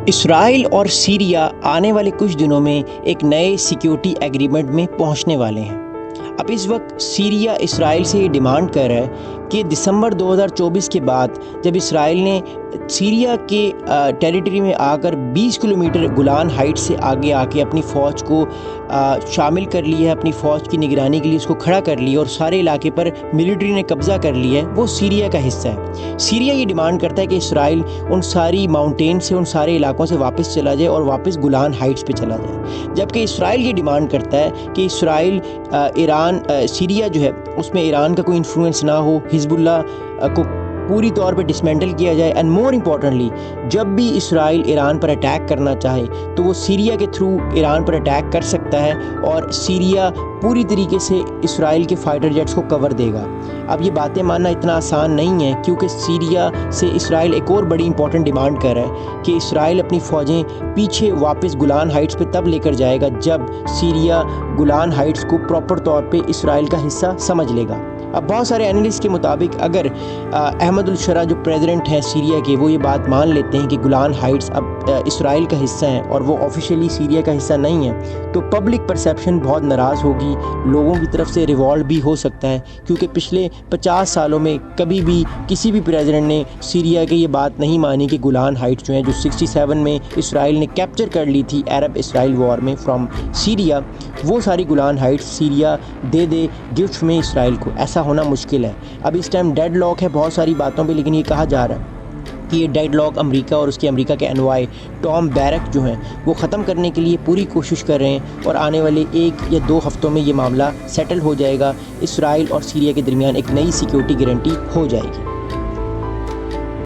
اسرائیل اور سیریا آنے والے کچھ دنوں میں ایک نئے سیکیورٹی ایگریمنٹ میں پہنچنے والے ہیں۔ اب اس وقت سیریا اسرائیل سے یہ ڈیمانڈ کر رہا ہے کہ دسمبر 2024 کے بعد جب اسرائیل نے سیریا کے ٹیریٹری میں آ کر 20 کلومیٹر گولان ہائٹ سے آگے آ کے اپنی فوج کو شامل کر لیا ہے، اپنی فوج کی نگرانی کے لیے اس کو کھڑا کر لیا اور سارے علاقے پر ملٹری نے قبضہ کر لیا ہے، وہ سیریا کا حصہ ہے۔ سیریا یہ ڈیمانڈ کرتا ہے کہ اسرائیل ان ساری ماؤنٹین سے، ان سارے علاقوں سے واپس چلا جائے اور واپس گولان ہائٹس پہ چلا جائے، جبکہ اسرائیل یہ ڈیمانڈ کرتا ہے کہ اسرائیل سیریا جو ہے اس میں ایران کا کوئی انفلوئنس نہ ہو، حزب اللہ کو پوری طور پہ ڈسمینٹل کیا جائے، اینڈ مور امپورٹنٹلی جب بھی اسرائیل ایران پر اٹیک کرنا چاہے تو وہ سیریا کے تھرو ایران پر اٹیک کر سکتا ہے اور سیریا پوری طریقے سے اسرائیل کے فائٹر جیٹس کو کور دے گا۔ اب یہ باتیں ماننا اتنا آسان نہیں ہے، کیونکہ سیریا سے اسرائیل ایک اور بڑی امپورٹنٹ ڈیمانڈ کر رہا ہے کہ اسرائیل اپنی فوجیں پیچھے واپس گولان ہائٹس پہ تب لے کر جائے گا جب سیریا گولان ہائٹس کو پراپر طور پہ اسرائیل کا حصہ سمجھ لے گا۔ اب بہت سارے اینالسٹ کے مطابق اگر احمد الشرع جو پریزیڈنٹ ہیں سیریا کے، وہ یہ بات مان لیتے ہیں کہ گولان ہائٹس اب اسرائیل کا حصہ ہیں اور وہ آفیشیلی سیریا کا حصہ نہیں ہے، تو پبلک پرسیپشن بہت ناراض ہوگی، لوگوں کی طرف سے ریوولٹ بھی ہو سکتا ہے، کیونکہ پچھلے 50 سالوں میں کبھی بھی کسی بھی پریزیڈنٹ نے سیریا کی یہ بات نہیں مانی کہ گولان ہائٹس جو ہیں، جو 67 میں اسرائیل نے کیپچر کر لی تھی عرب اسرائیل وار میں فرام سیریا، وہ ساری گولان ہائٹس سیریا دے دے گفٹ میں اسرائیل کو۔ ایسا ہونا مشکل ہے۔ اب اس ٹائم ڈیڈ لاک ہے بہت ساری باتوں پہ، لیکن یہ کہا جا رہا ہے کہ یہ ڈیڈ لاک امریکہ اور اس کے امریکہ کے انوائی ٹام بیرک جو ہیں وہ ختم کرنے کے لیے پوری کوشش کر رہے ہیں، اور آنے والے 1 یا 2 ہفتوں میں یہ معاملہ سیٹل ہو جائے گا، اسرائیل اور سیریا کے درمیان ایک نئی سیکیورٹی گارنٹی ہو جائے گی۔